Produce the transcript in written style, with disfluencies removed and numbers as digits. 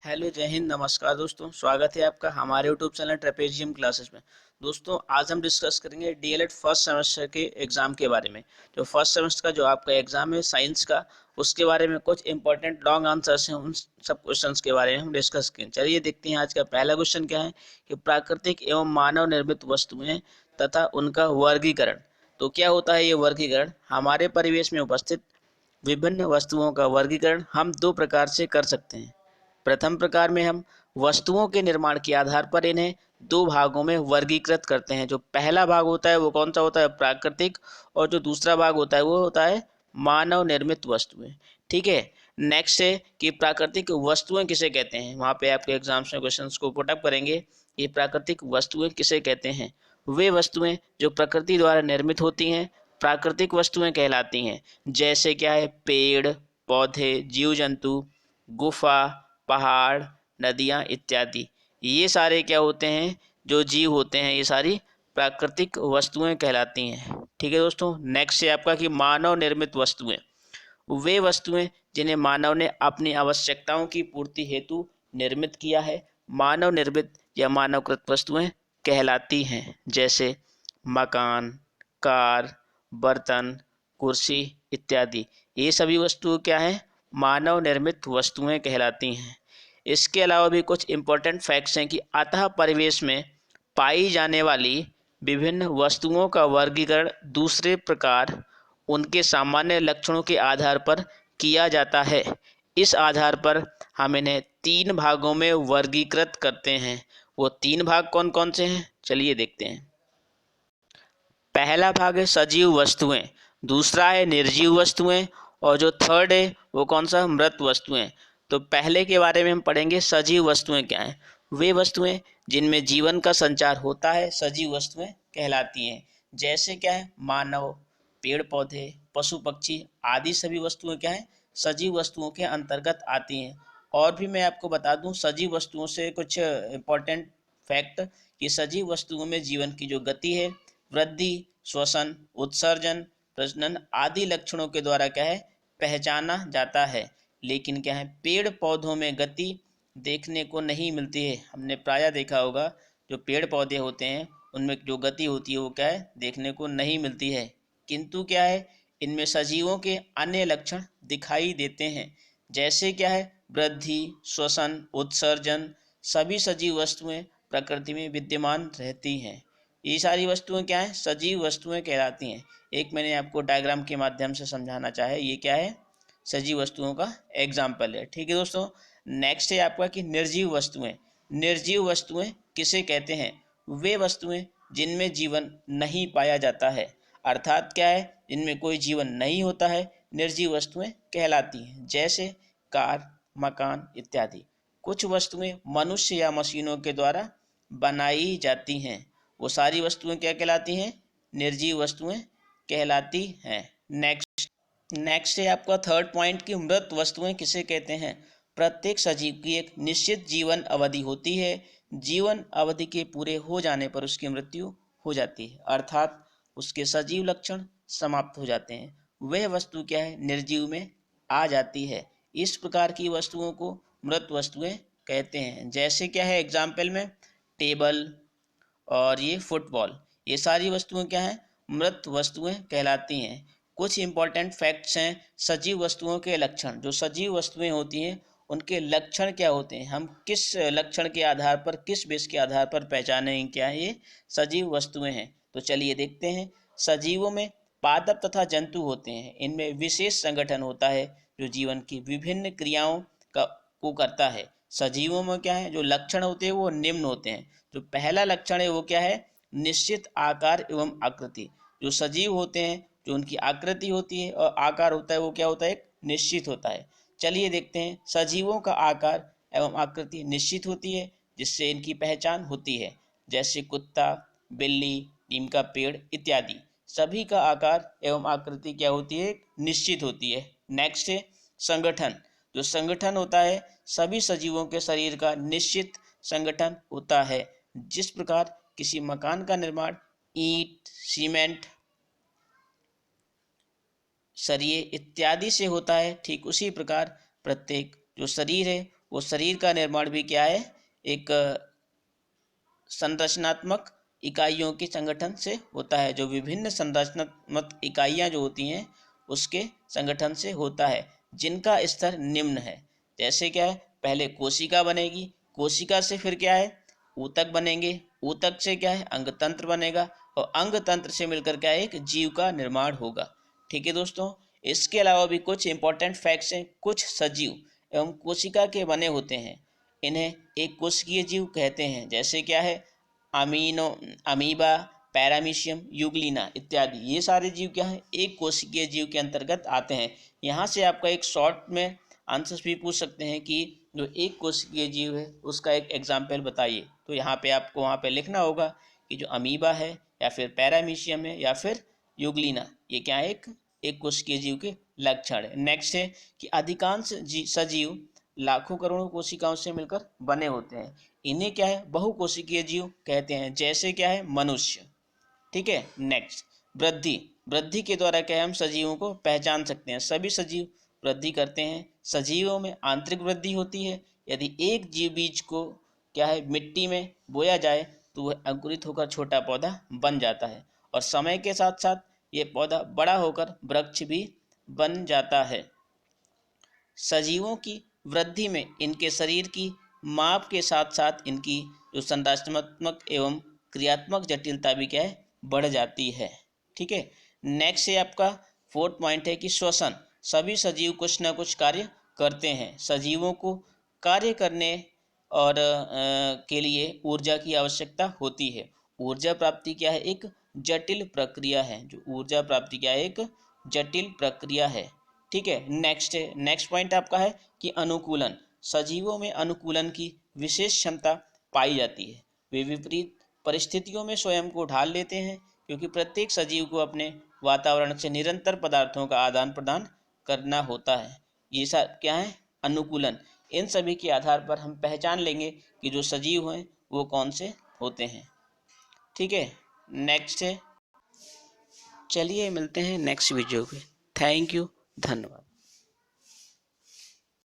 Hello, जय हिंद, नमस्कार दोस्तों। स्वागत है आपका हमारे यूट्यूब चैनल ट्रेपेजियम क्लासेस में। दोस्तों, आज हम डिस्कस करेंगे डीएलएड फर्स्ट सेमेस्टर के एग्ज़ाम के बारे में। जो फर्स्ट सेमेस्टर का जो आपका एग्ज़ाम है साइंस का, उसके बारे में कुछ इंपॉर्टेंट लॉन्ग आंसर्स हैं, उन सब क्वेश्चंस के बारे में हम डिस्कस करें। चलिए देखते हैं आज का पहला क्वेश्चन क्या है कि प्राकृतिक एवं मानव निर्मित वस्तुएं तथा उनका वर्गीकरण। तो क्या होता है ये वर्गीकरण? हमारे परिवेश में उपस्थित विभिन्न वस्तुओं का वर्गीकरण हम दो प्रकार से कर सकते हैं। प्रथम प्रकार में हम वस्तुओं के निर्माण के आधार पर इन्हें दो भागों में वर्गीकृत करते हैं। जो पहला भाग होता है वो कौन सा होता है? प्राकृतिक। और जो दूसरा भाग होता है वो होता है मानव निर्मित वस्तुएं। ठीक है। नेक्स्ट है कि प्राकृतिक वस्तुएं किसे कहते हैं। वहाँ पे आपके एग्जाम्स में क्वेश्चंस को पुट अप करेंगे। ये प्राकृतिक वस्तुएं किसे कहते हैं? वे वस्तुएं जो प्रकृति द्वारा निर्मित होती हैं प्राकृतिक वस्तुएं कहलाती हैं। जैसे क्या है? पेड़ पौधे, जीव जंतु, गुफा, पहाड़, नदियाँ इत्यादि। ये सारे क्या होते हैं? जो जीव होते हैं, ये सारी प्राकृतिक वस्तुएं कहलाती हैं। ठीक है दोस्तों। नेक्स्ट है आपका कि मानव निर्मित वस्तुएं। वे वस्तुएं जिन्हें मानव ने अपनी आवश्यकताओं की पूर्ति हेतु निर्मित किया है मानव निर्मित या मानवकृत वस्तुएं कहलाती हैं। जैसे मकान, कार, बर्तन, कुर्सी इत्यादि। ये सभी वस्तुएं क्या हैं? मानव निर्मित वस्तुएं कहलाती हैं। इसके अलावा भी कुछ इम्पोर्टेंट फैक्ट्स हैं कि अतः परिवेश में पाई जाने वाली विभिन्न वस्तुओं का वर्गीकरण दूसरे प्रकार उनके सामान्य लक्षणों के आधार पर किया जाता है। इस आधार पर हम इन्हें तीन भागों में वर्गीकृत करते हैं। वो तीन भाग कौन कौन से हैं? चलिए देखते हैं। पहला भाग है सजीव वस्तुएं, दूसरा है निर्जीव वस्तुएं, और जो थर्ड है वो कौन सा? मृत वस्तुएं। तो पहले के बारे में हम पढ़ेंगे सजीव वस्तुएं क्या हैं। वे वस्तुएं जिनमें जीवन का संचार होता है सजीव वस्तुएं कहलाती हैं। जैसे क्या है? मानव, पेड़ पौधे, पशु पक्षी आदि सभी वस्तुएं क्या हैं? सजीव वस्तुओं के अंतर्गत आती हैं। और भी मैं आपको बता दूं सजीव वस्तुओं से कुछ इम्पोर्टेंट फैक्ट कि सजीव वस्तुओं में जीवन की जो गति है, वृद्धि, श्वसन, उत्सर्जन, प्रजनन आदि लक्षणों के द्वारा क्या है? पहचाना जाता है। लेकिन क्या है? पेड़ पौधों में गति देखने को नहीं मिलती है। हमने प्रायः देखा होगा जो पेड़ पौधे होते हैं उनमें जो गति होती है वो क्या है? देखने को नहीं मिलती है। किंतु क्या है? इनमें सजीवों के अन्य लक्षण दिखाई देते हैं। जैसे क्या है? वृद्धि, श्वसन, उत्सर्जन। सभी सजीव वस्तुएं प्रकृति में विद्यमान रहती हैं। ये सारी वस्तुएं क्या हैं? सजीव वस्तुएं कहलाती हैं। एक मैंने आपको डायग्राम के माध्यम से समझाना चाहा। ये क्या है? सजीव वस्तुओं का एग्जाम्पल है। ठीक है दोस्तों। नेक्स्ट है आपका कि निर्जीव वस्तुएं। निर्जीव वस्तुएं किसे कहते हैं? वे वस्तुएं जिनमें जीवन नहीं पाया जाता है, अर्थात क्या है? जिनमें कोई जीवन नहीं होता है, निर्जीव वस्तुएं कहलाती हैं। जैसे कार, मकान इत्यादि। कुछ वस्तुएं मनुष्य या मशीनों के द्वारा बनाई जाती हैं। वो सारी वस्तुएं क्या कहलाती हैं? निर्जीव वस्तुएं कहलाती हैं। नेक्स्ट है आपका थर्ड पॉइंट कि मृत वस्तुएं किसे कहते हैं। प्रत्येक सजीव की एक निश्चित जीवन अवधि होती है। जीवन अवधि के पूरे हो जाने पर उसकी मृत्यु हो जाती है, अर्थात उसके सजीव लक्षण समाप्त हो जाते हैं। वह वस्तु क्या है? निर्जीव में आ जाती है। इस प्रकार की वस्तुओं को मृत वस्तुएं कहते हैं। जैसे क्या है? एग्जाम्पल में टेबल और ये फुटबॉल, ये सारी वस्तुएं क्या हैं? मृत वस्तुएं कहलाती हैं। कुछ इंपॉर्टेंट फैक्ट्स हैं सजीव वस्तुओं के लक्षण। जो सजीव वस्तुएं होती हैं उनके लक्षण क्या होते हैं, हम किस लक्षण के आधार पर, किस बेस के आधार पर पहचानेंगे क्या ये सजीव वस्तुएं हैं। तो चलिए देखते हैं। सजीवों में पादप तथा जंतु होते हैं। इनमें विशेष संगठन होता है जो जीवन की विभिन्न क्रियाओं का को करता है। सजीवों में क्या है? जो लक्षण होते हैं वो निम्न होते हैं। जो पहला लक्षण है वो क्या है? निश्चित आकार एवं आकृति। जो सजीव होते हैं, जो उनकी आकृति होती है और आकार होता है वो क्या होता है? एक निश्चित होता है। चलिए देखते हैं। सजीवों का आकार एवं आकृति निश्चित होती है जिससे इनकी पहचान होती है। जैसे कुत्ता, बिल्ली, नीम का पेड़ इत्यादि। सभी का आकार एवं आकृति क्या होती है? निश्चित होती है। नेक्स्ट है संगठन। जो संगठन होता है सभी सजीवों के शरीर का निश्चित संगठन होता है। जिस प्रकार किसी मकान का निर्माण ईंट, सीमेंट, सरिये इत्यादि से होता है, ठीक उसी प्रकार प्रत्येक जो शरीर है वो शरीर का निर्माण भी क्या है, एक संरचनात्मक इकाइयों के संगठन से होता है, जो विभिन्न संरचनात्मक इकाइयां जो होती हैं उसके संगठन से होता है, जिनका स्तर निम्न है। जैसे क्या है, पहले कोशिका बनेगी, कोशिका से फिर क्या है, ऊतक बनेंगे, ऊतक से क्या है, अंग तंत्र बनेगा, और अंग तंत्र से मिलकर क्या है, एक जीव का निर्माण होगा। ठीक है दोस्तों, इसके अलावा भी कुछ इंपॉर्टेंट फैक्ट्स हैं। कुछ सजीव एवं कोशिका के बने होते हैं, इन्हें एक कोशिकीय जीव कहते हैं। जैसे क्या है, अमीनो अमीबा, पैरामीशियम, यूग्लिना इत्यादि, ये सारे जीव क्या हैं, एक कोशिकीय जीव के अंतर्गत आते हैं। यहाँ से आपका एक शॉर्ट में आंसर्स भी पूछ सकते हैं कि जो एक कोशिकीय जीव है उसका एक एग्जाम्पल बताइए। तो यहाँ पे आपको वहाँ पे लिखना होगा कि जो अमीबा है, या फिर पैरामीशियम है, या फिर यूग्लिना, ये क्या है, एक कोशिकीय जीव के लक्षण है। नेक्स्ट है कि अधिकांश सजीव लाखों करोड़ों कोशिकाओं से मिलकर बने होते हैं। इन्हें क्या है, बहुकोशिकीय जीव कहते हैं। जैसे क्या है, मनुष्य। ठीक है, नेक्स्ट वृद्धि। वृद्धि के द्वारा क्या है, हम सजीवों को पहचान सकते हैं। सभी सजीव वृद्धि करते हैं। सजीवों में आंतरिक वृद्धि होती है। यदि एक जीव बीज को क्या है, मिट्टी में बोया जाए तो वह अंकुरित होकर छोटा पौधा बन जाता है, और समय के साथ साथ ये पौधा बड़ा होकर वृक्ष भी बन जाता है। सजीवों की वृद्धि में इनके शरीर की माप के साथ साथ इनकी जो संरचनात्मक एवं क्रियात्मक जटिलता भी क्या है, बढ़ जाती है। ठीक है, नेक्स्ट है आपका फोर्थ पॉइंट है कि श्वसन। सभी सजीव कुछ न कुछ कार्य करते हैं। सजीवों को कार्य करने और के लिए ऊर्जा की आवश्यकता होती है। ऊर्जा प्राप्ति क्या है, एक जटिल प्रक्रिया है। जो ऊर्जा प्राप्ति क्या है, एक जटिल प्रक्रिया है। ठीक है, नेक्स्ट पॉइंट आपका है कि अनुकूलन। सजीवों में अनुकूलन की विशेष क्षमता पाई जाती है। वे विपरीत परिस्थितियों में स्वयं को ढाल लेते हैं, क्योंकि प्रत्येक सजीव को अपने वातावरण से निरंतर पदार्थों का आदान प्रदान करना होता है। ये सब क्या है, अनुकूलन। इन सभी के आधार पर हम पहचान लेंगे कि जो सजीव हैं वो कौन से होते हैं। ठीक है, नेक्स्ट है, चलिए मिलते हैं नेक्स्ट वीडियो पे। थैंक यू, धन्यवाद।